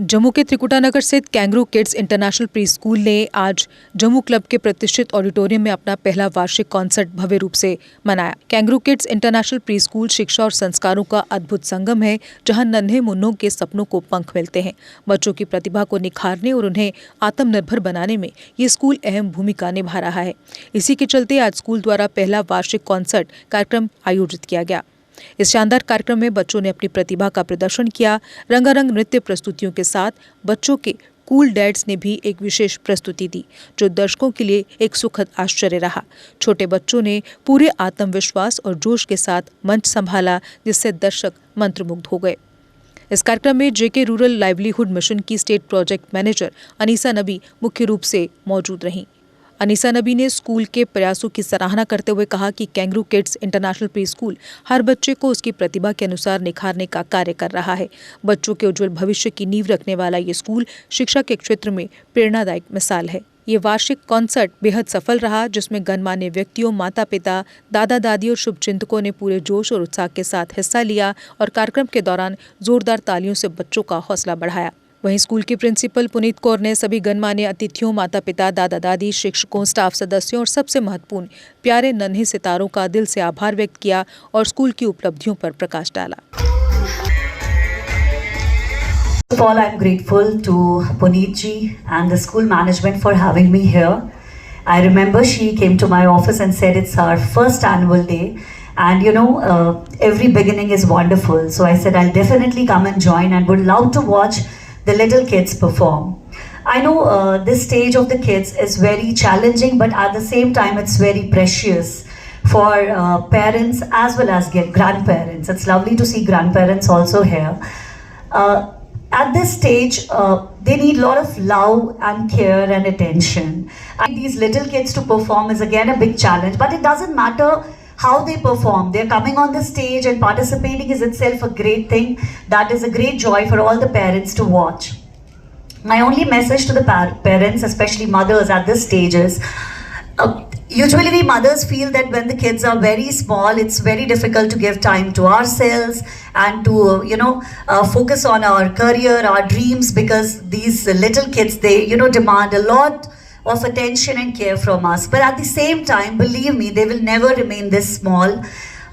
जम्मू के त्रिकुटानगर स्थित kangaroo kids international pre school ने आज जम्मू क्लब के प्रतिष्ठित ऑडिटोरियम में अपना पहला वार्षिक कॉन्सर्ट भव्य रूप से मनाया। Kangaroo kids international pre school शिक्षा और संस्कारों का अद्भुत संगम है, जहां नन्हे मुन्नों के सपनों को पंख मिलते हैं। बच्चों की प्रतिभा को निखारने और उन्हें आत्मनिर्भर बनाने में ये स्कूल अहम भूमिका निभा रहा है। इसी के चलते आज स्कूल द्वारा पहला वार्षिक कॉन्सर्ट कार्यक्रम आयोजित किया गया। इस शानदार कार्यक्रम में बच्चों ने अपनी प्रतिभा का प्रदर्शन किया। रंगारंग नृत्य प्रस्तुतियों के साथ बच्चों के कूल डैड्स ने भी एक विशेष प्रस्तुति दी, जो दर्शकों के लिए एक सुखद आश्चर्य रहा। छोटे बच्चों ने पूरे आत्मविश्वास और जोश के साथ मंच संभाला, जिससे दर्शक मंत्रमुग्ध हो गए। इस कार्यक्रम में जेके रूरल लाइवलीहुड मिशन की स्टेट प्रोजेक्ट मैनेजर अनीसा नबी मुख्य रूप से मौजूद रहीं। अनीसा नबी ने स्कूल के प्रयासों की सराहना करते हुए कहा कि kangaroo kids international pre school हर बच्चे को उसकी प्रतिभा के अनुसार निखारने का कार्य कर रहा है। बच्चों के उज्जवल भविष्य की नींव रखने वाला ये स्कूल शिक्षा के क्षेत्र में प्रेरणादायक मिसाल है। ये वार्षिक कॉन्सर्ट बेहद सफल रहा, जिसमें गणमान्य व्यक्तियों, माता पिता, दादा दादी और शुभचिंतकों ने पूरे जोश और उत्साह के साथ हिस्सा लिया और कार्यक्रम के दौरान जोरदार तालियों से बच्चों का हौसला बढ़ाया। वहीं स्कूल की प्रिंसिपल पुनीत कौर ने सभी गणमान्य अतिथियों, माता पिता, दादा दादी, शिक्षकों, स्टाफ सदस्यों और सबसे महत्वपूर्ण प्यारे नन्हे सितारों का दिल से आभार व्यक्त किया और स्कूल की उपलब्धियों पर प्रकाश डाला। First of all, I'm grateful to Puneet ji and the school management for having me here. I remember she came to my office and said it's our first annual day. And every beginning is wonderful. So I said I'll definitely come and join and would love to watch the little kids perform. I know this stage of the kids is very challenging, but at the same time it's very precious for parents as well as grandparents. It's lovely to see grandparents also here. At this stage, they need a lot of love and care and attention. And these little kids to perform is again a big challenge, but it doesn't matter how they perform. They're coming on the stage and participating is itself a great thing. That is a great joy for all the parents to watch. My only message to the parents, especially mothers at this stage is, usually we mothers feel that when the kids are very small, it's very difficult to give time to ourselves and to, focus on our career, our dreams, because these little kids, they, demand a lot of attention and care from us. But at the same time, believe me, they will never remain this small.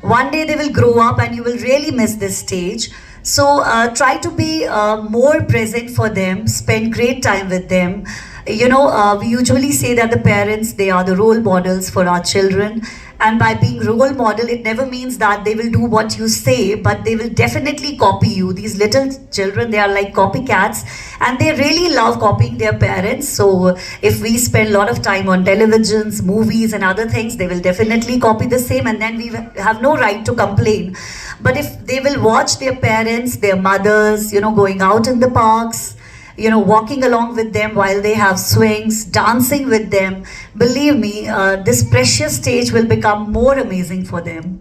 One day they will grow up and you will really miss this stage. So try to be more present for them, spend great time with them. We usually say that the parents, they are the role models for our children. And by being role model, it never means that they will do what you say, but they will definitely copy you. These little children, they are like copycats and they really love copying their parents. So if we spend a lot of time on televisions, movies and other things, they will definitely copy the same, and then we have no right to complain. But if they will watch their parents, their mothers, going out in the parks, walking along with them while they have swings, dancing with them, believe me, this precious stage will become more amazing for them.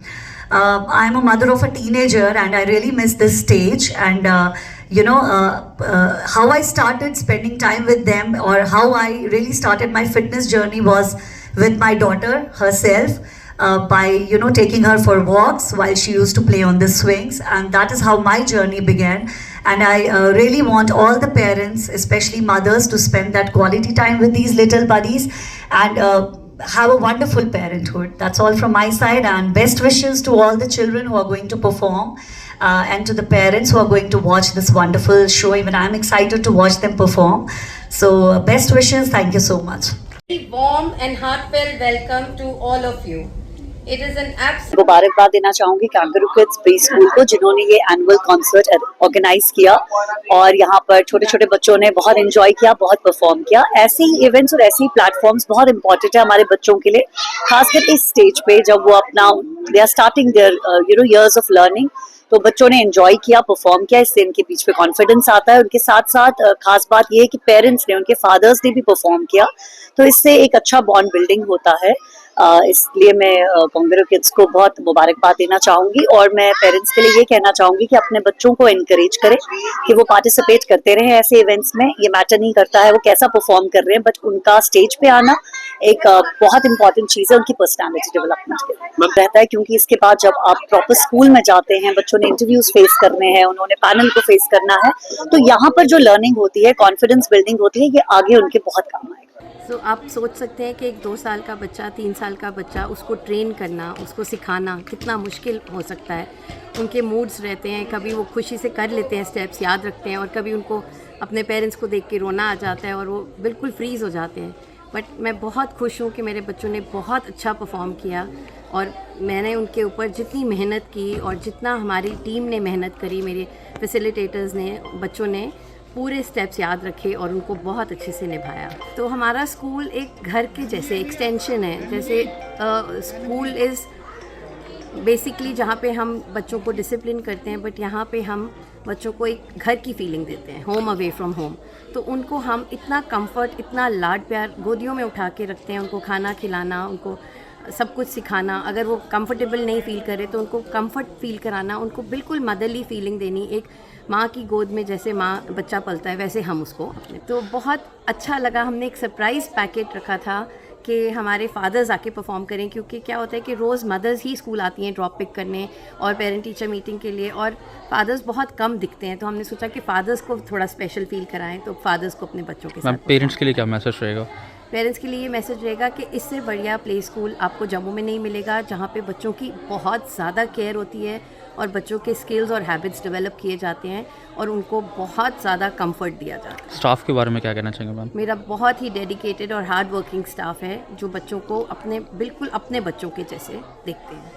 I'm a mother of a teenager and I really miss this stage, and how I started spending time with them, or how I really started my fitness journey, was with my daughter herself. By taking her for walks while she used to play on the swings, and that is how my journey began. And I really want all the parents, especially mothers, to spend that quality time with these little buddies and have a wonderful parenthood. That's all from my side, and best wishes to all the children who are going to perform and to the parents who are going to watch this wonderful show. Even I'm excited to watch them perform. So best wishes. Thank you so much. A warm and heartfelt welcome to all of you. It is an absolute मुबारकबाद देना चाहूंगी kangaroo kids pre school को, जिन्होंने ये annual concert organise किया और यहाँ पर छोटे छोटे बच्चों ने बहुत एंजॉय किया, बहुत परफॉर्म किया। ऐसे ही इवेंट्स और ऐसे ही प्लेटफॉर्म्स बहुत इंपॉर्टेंट है हमारे बच्चों के लिए, खासकर इस स्टेज पे जब वो अपना they are starting their years of learning. तो बच्चों ने एंजॉय किया, परफॉर्म किया, इससे इनके बीच में कॉन्फिडेंस आता है। उनके साथ साथ खास बात ये है कि पेरेंट्स ने, उनके फादर्स ने भी परफॉर्म किया, तो इससे एक अच्छा बॉन्ड बिल्डिंग होता है। इसलिए मैं कांगेरो किड्स को बहुत मुबारकबाद देना चाहूँगी और मैं पेरेंट्स के लिए ये कहना चाहूँगी कि अपने बच्चों को इनकरेज करें कि वो पार्टिसिपेट करते रहें ऐसे इवेंट्स में। ये मैटर नहीं करता है वो कैसा परफॉर्म कर रहे हैं, बट उनका स्टेज पे आना एक बहुत इंपॉर्टेंट चीज़ है उनकी पर्सनैलिटी डेवलपमेंट के लिए रहता है, क्योंकि इसके बाद जब आप प्रॉपर स्कूल में जाते हैं, बच्चों ने इंटरव्यूज फेस करने हैं, उन्होंने पैनल को फेस करना है, तो यहाँ पर जो लर्निंग होती है, कॉन्फिडेंस बिल्डिंग होती है, ये आगे उनके बहुत काम आएगा। आप सोच सकते हैं कि एक 2 साल का बच्चा, 3 साल का बच्चा, उसको ट्रेन करना, उसको सिखाना कितना मुश्किल हो सकता है। उनके मूड्स रहते हैं, कभी वो खुशी से कर लेते हैं, स्टेप्स याद रखते हैं, और कभी उनको अपने पेरेंट्स को देख के रोना आ जाता है और वो बिल्कुल फ्रीज़ हो जाते हैं। बट मैं बहुत खुश हूँ कि मेरे बच्चों ने बहुत अच्छा परफॉर्म किया, और मैंने उनके ऊपर जितनी मेहनत की और जितना हमारी टीम ने मेहनत करी, मेरे फैसिलिटेटर्स ने, बच्चों ने पूरे स्टेप्स याद रखे और उनको बहुत अच्छे से निभाया। तो हमारा स्कूल एक घर के जैसे एक्सटेंशन है, जैसे स्कूल इज़ बेसिकली जहाँ पे हम बच्चों को डिसिप्लिन करते हैं, बट यहाँ पे हम बच्चों को एक घर की फीलिंग देते हैं, होम अवे फ्रॉम होम। तो उनको हम इतना कंफर्ट, इतना लाड प्यार, गोदियों में उठा के रखते हैं, उनको खाना खिलाना, उनको सब कुछ सिखाना। अगर वो कंफर्टेबल नहीं फील करे तो उनको कंफर्ट फील कराना, उनको बिल्कुल मदरली फीलिंग देनी। एक माँ की गोद में जैसे माँ बच्चा पलता है, वैसे हम उसको अपने। तो बहुत अच्छा लगा। हमने एक सरप्राइज़ पैकेट रखा था कि हमारे फादर्स आके परफॉर्म करें, क्योंकि क्या होता है कि रोज़ मदर्स ही स्कूल आती हैं ड्रॉप पिक करने और पेरेंट टीचर मीटिंग के लिए, और फादर्स बहुत कम दिखते हैं। तो हमने सोचा कि फादर्स को थोड़ा स्पेशल फील कराएं, तो फादर्स को अपने बच्चों के साथ। पेरेंट्स के लिए क्या मैसेज रहेगा? पेरेंट्स के लिए ये मैसेज रहेगा कि इससे बढ़िया प्ले स्कूल आपको जम्मू में नहीं मिलेगा, जहाँ पे बच्चों की बहुत ज़्यादा केयर होती है और बच्चों के स्किल्स और हैबिट्स डेवलप किए जाते हैं और उनको बहुत ज़्यादा कंफर्ट दिया जाता है। स्टाफ के बारे में क्या कहना चाहेंगे मैम? मेरा बहुत ही डेडिकेटेड और हार्ड वर्किंग स्टाफ है, जो बच्चों को बिल्कुल अपने बच्चों के जैसे देखते हैं।